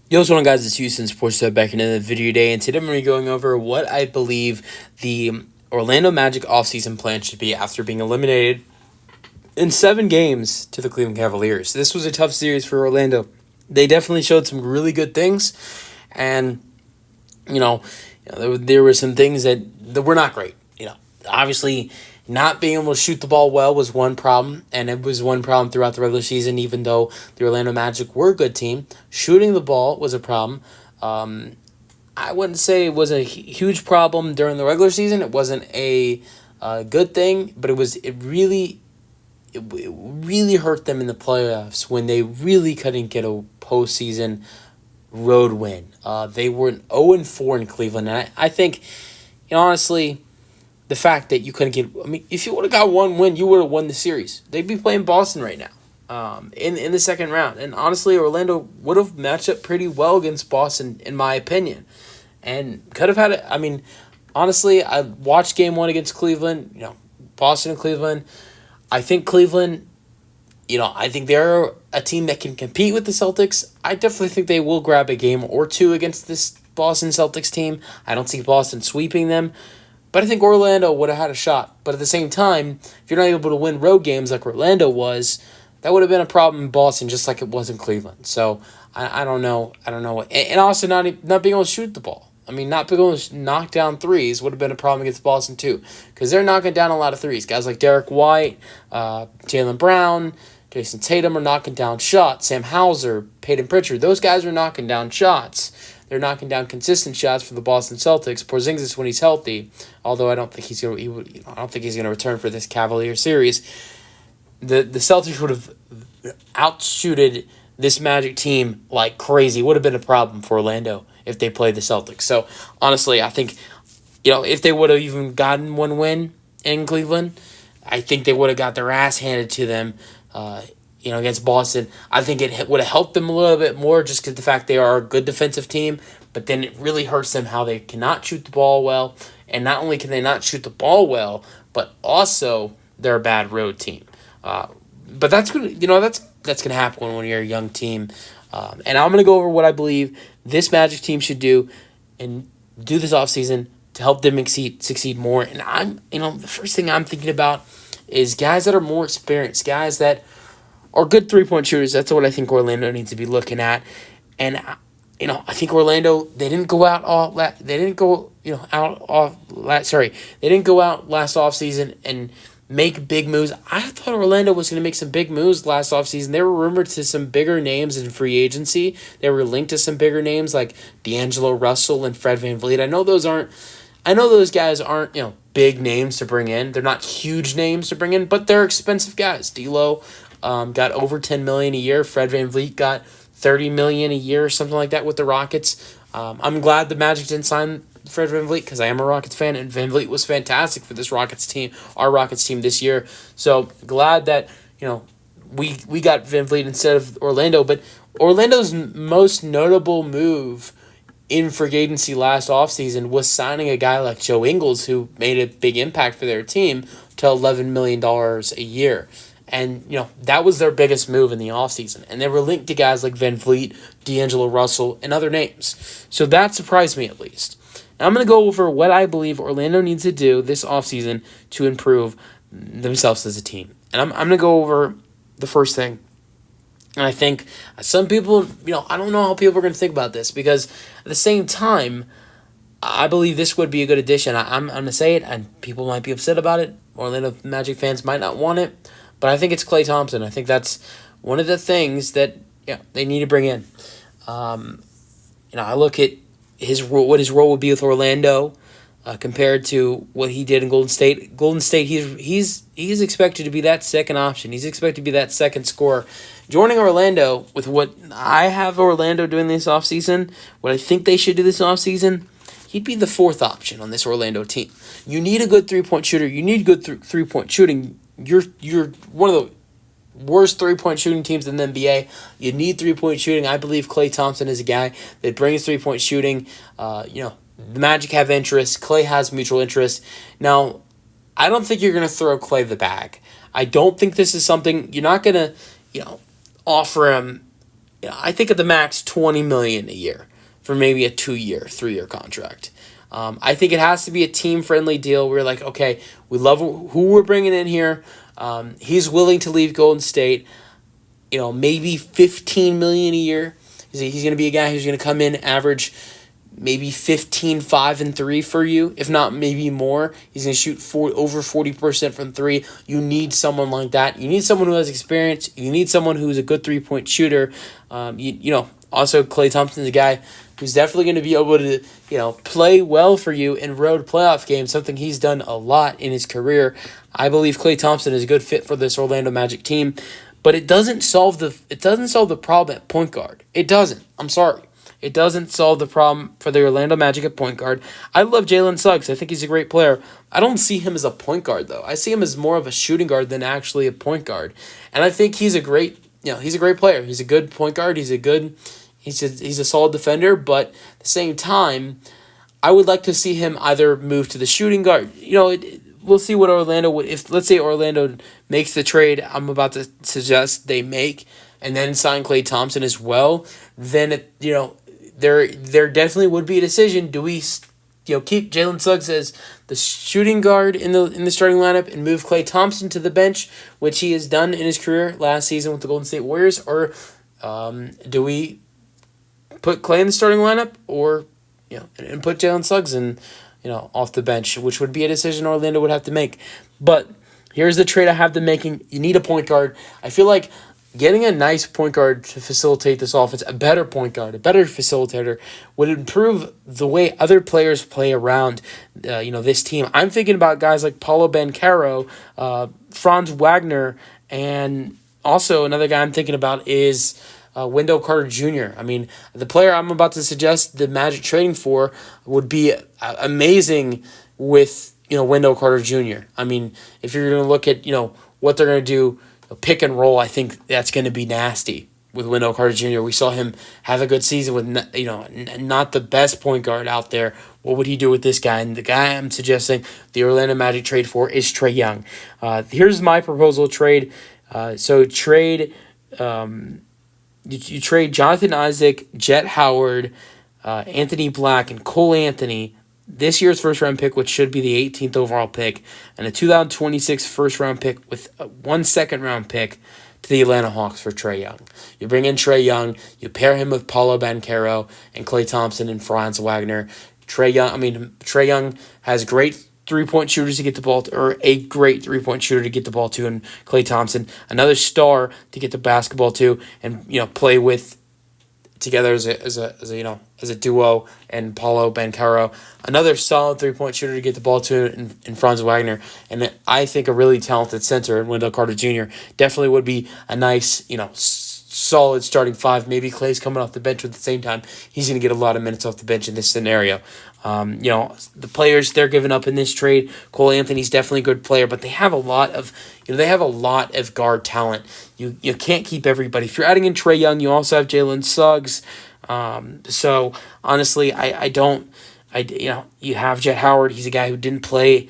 Yo, what's going on, guys? It's Houston Sports Sub back in the video today, and today I'm going to be going over what I believe the Orlando Magic offseason plan should be after being eliminated in 7 games to the Cleveland Cavaliers. This was a tough series for Orlando. They definitely showed some really good things, and you know, there were some things that were not great. Obviously, not being able to shoot the ball well was one problem, and it was one problem throughout the regular season, even though the Orlando Magic were a good team. Shooting the ball was a problem. I wouldn't say it was a huge problem during the regular season. It wasn't a good thing, but it really hurt them in the playoffs when they really couldn't get a postseason road win. They were 0-4 in Cleveland, and I think, honestly, the fact that you couldn't get, if you would have got one win, you would have won the series. They'd be playing Boston right now, in the second round. And honestly, Orlando would have matched up pretty well against Boston, in my opinion, and could have had it. Honestly, I watched Game 1 against Cleveland. Boston and Cleveland. I think Cleveland. I think they're a team that can compete with the Celtics. I definitely think they will grab a game or two against this Boston Celtics team. I don't see Boston sweeping them. But I think Orlando would have had a shot. But at the same time, if you're not able to win road games like Orlando was, that would have been a problem in Boston just like it was in Cleveland. So I don't know. And also not being able to shoot the ball. Not being able to knock down threes would have been a problem against Boston too. Because they're knocking down a lot of threes. Guys like Derek White, Jaylen Brown, Jason Tatum are knocking down shots. Sam Hauser, Peyton Pritchard, those guys are knocking down shots. They're knocking down consistent shots for the Boston Celtics. Porzingis, when he's healthy, although I don't think he's going to return for this Cavalier series. The Celtics would have outshooted this Magic team like crazy. It would have been a problem for Orlando if they played the Celtics. So honestly, I think if they would have even gotten one win in Cleveland, I think they would have got their ass handed to them. Against Boston. I think it would have helped them a little bit more just because the fact they are a good defensive team, but then it really hurts them how they cannot shoot the ball well, and not only can they not shoot the ball well, but also they're a bad road team. But that's gonna happen when you're a young team. And I'm gonna go over what I believe this Magic team should do and do this offseason to help them succeed more. And the first thing I'm thinking about is guys that are more experienced, guys that are good 3-point shooters. That's what I think Orlando needs to be looking at. And I think Orlando, they didn't go out last offseason and make big moves. I thought Orlando was going to make some big moves last offseason. They were rumored to some bigger names in free agency. They were linked to some bigger names like D'Angelo Russell and Fred VanVleet. I know those guys aren't, big names to bring in. They're not huge names to bring in, but they're expensive guys. D'Lo got over $10 million a year. Fred VanVleet got $30 million a year or something like that with the Rockets. I'm glad the Magic didn't sign Fred VanVleet because I am a Rockets fan, and VanVleet was fantastic for this Rockets team, our Rockets team this year. So glad that we got VanVleet instead of Orlando. But Orlando's most notable move in free agency last offseason was signing a guy like Joe Ingles, who made a big impact for their team, to $11 million a year. And, that was their biggest move in the offseason. And they were linked to guys like VanVleet, D'Angelo Russell, and other names. So that surprised me, at least. Now I'm going to go over what I believe Orlando needs to do this offseason to improve themselves as a team. And I'm going to go over the first thing. And I think some people, I don't know how people are going to think about this, because at the same time, I believe this would be a good addition. I'm going to say it, and people might be upset about it. Orlando Magic fans might not want it. But I think it's Klay Thompson. I think that's one of the things that they need to bring in. I look at his role, what his role would be with Orlando compared to what he did in Golden State. Golden State, he's expected to be that second option. He's expected to be that second scorer. Joining Orlando with what I have Orlando doing this offseason, what I think they should do this offseason, he'd be the fourth option on this Orlando team. You need a good 3-point shooter. You need good 3-point shooting. You're one of the worst 3-point shooting teams in the NBA. You need 3-point shooting. I believe Klay Thompson is a guy that brings 3-point shooting. The Magic have interest. Klay has mutual interest. Now, I don't think you're going to throw Klay the bag. I don't think this is something you're not going to, offer him I think at the max $20 million a year for maybe a 2-year, 3-year contract. I think it has to be a team-friendly deal. We're like, okay, we love who we're bringing in here. He's willing to leave Golden State. Maybe $15 million a year. He's going to be a guy who's going to come in, average maybe 15, 5, and 3 for you, if not maybe more. He's going to shoot over 40% from 3. You need someone like that. You need someone who has experience. You need someone who's a good 3-point shooter. Also Klay Thompson's a guy who's definitely going to be able to, play well for you in road playoff games, something he's done a lot in his career. I believe Klay Thompson is a good fit for this Orlando Magic team, but it doesn't solve the problem at point guard. It doesn't. I'm sorry. It doesn't solve the problem for the Orlando Magic at point guard. I love Jalen Suggs. I think he's a great player. I don't see him as a point guard, though. I see him as more of a shooting guard than actually a point guard. And I think he's a great player. He's a good point guard. He's a solid defender. But at the same time, I would like to see him either move to the shooting guard. We'll see what Orlando would, if let's say Orlando makes the trade I'm about to suggest they make, and then sign Klay Thompson as well, then there definitely would be a decision. Do we keep Jalen Suggs as the shooting guard in the starting lineup and move Klay Thompson to the bench, which he has done in his career last season with the Golden State Warriors, or do we put Klay in the starting lineup, or and put Jalen Suggs in off the bench, which would be a decision Orlando would have to make. But here's the trade I have them making. You need a point guard. I feel like getting a nice point guard to facilitate this offense, a better point guard, a better facilitator, would improve the way other players play around this team. I'm thinking about guys like Paolo Banchero, Franz Wagner, and also another guy I'm thinking about is Wendell Carter Jr. I mean, the player I'm about to suggest the Magic trading for would be amazing with Wendell Carter Jr. I mean, if you're going to look at what they're going to do, pick and roll, I think that's going to be nasty with Wendell Carter Jr. We saw him have a good season with not the best point guard out there. What would he do with this guy? And the guy I'm suggesting the Orlando Magic trade for is Trae Young. Here's my proposal trade. You trade Jonathan Isaac, Jet Howard, Anthony Black, and Cole Anthony, this year's first-round pick, which should be the 18th overall pick, and a 2026 first-round pick with one second-round pick to the Atlanta Hawks for Trae Young. You bring in Trae Young, you pair him with Paolo Banchero and Klay Thompson and Franz Wagner. Trae Young has great three-point shooters to get the ball to, or a great three-point shooter to get the ball to, and Klay Thompson, another star to get the basketball to, and play with together as a duo, and Paolo Banchero, another solid three-point shooter to get the ball to, and Franz Wagner, and I think a really talented center in Wendell Carter Jr. definitely would be a nice solid starting five. Maybe Klay's coming off the bench at the same time. He's going to get a lot of minutes off the bench in this scenario. The players they're giving up in this trade, Cole Anthony's definitely a good player, but they have a lot of guard talent. You can't keep everybody. If you're adding in Trae Young, you also have Jalen Suggs. So honestly, you have Jet Howard. He's a guy who didn't play.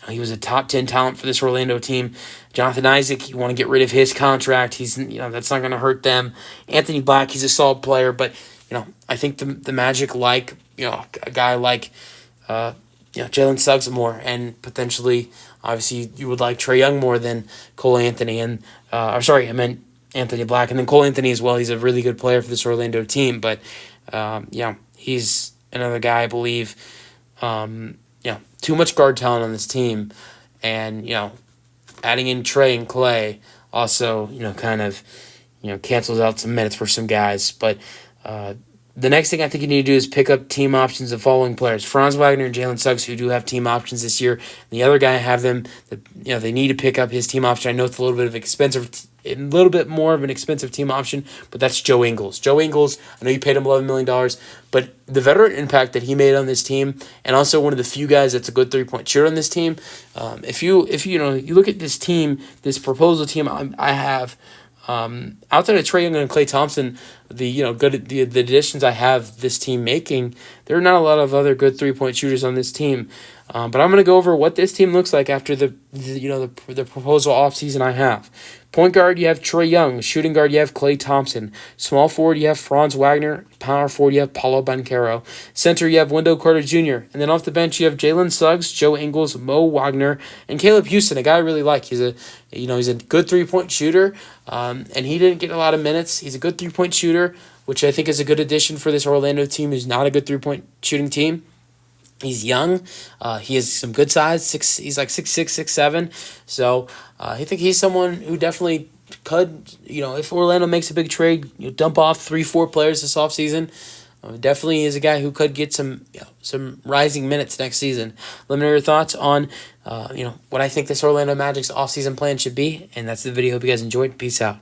He was a top 10 talent for this Orlando team. Jonathan Isaac, you want to get rid of his contract. He's that's not going to hurt them. Anthony Black, he's a solid player, but I think the Magic like a guy like Jalen Suggs more, and potentially obviously you would like Trae Young more than Cole Anthony I meant Anthony Black, and then Cole Anthony as well. He's a really good player for this Orlando team, but he's another guy I believe. Too much guard talent on this team, and adding in Trae and Klay also cancels out some minutes for some guys. But the next thing I think you need to do is pick up team options of following players: Franz Wagner and Jalen Suggs, who do have team options this year. And the other guy I have them they need to pick up his team option. I know it's a little bit more of an expensive team option, but that's Joe Ingles. Joe Ingles, I know you paid him $11 million, but the veteran impact that he made on this team, and also one of the few guys that's a good 3-point shooter on this team. If you look at this team, this proposal team I have, outside of Trae Young and Klay Thompson, the additions I have this team making, there are not a lot of other good 3-point shooters on this team. But I'm going to go over what this team looks like after the proposal offseason I have. Point guard, you have Trae Young. Shooting guard, you have Klay Thompson. Small forward, you have Franz Wagner. Power forward, you have Paulo Banchero. Center, you have Wendell Carter Jr. And then off the bench, you have Jalen Suggs, Joe Ingles, Mo Wagner, and Caleb Houston, a guy I really like. He's a good 3-point shooter, and he didn't get a lot of minutes. He's a good 3-point shooter, which I think is a good addition for this Orlando team, who's not a good 3-point shooting team. He's young. He has some good size. He's like 6'6", 6'7". So I think he's someone who definitely could, if Orlando makes a big trade, dump off 3-4 players this offseason. Definitely is a guy who could get some rising minutes next season. Let me know your thoughts on what I think this Orlando Magic's offseason plan should be. And that's the video. Hope you guys enjoyed. Peace out.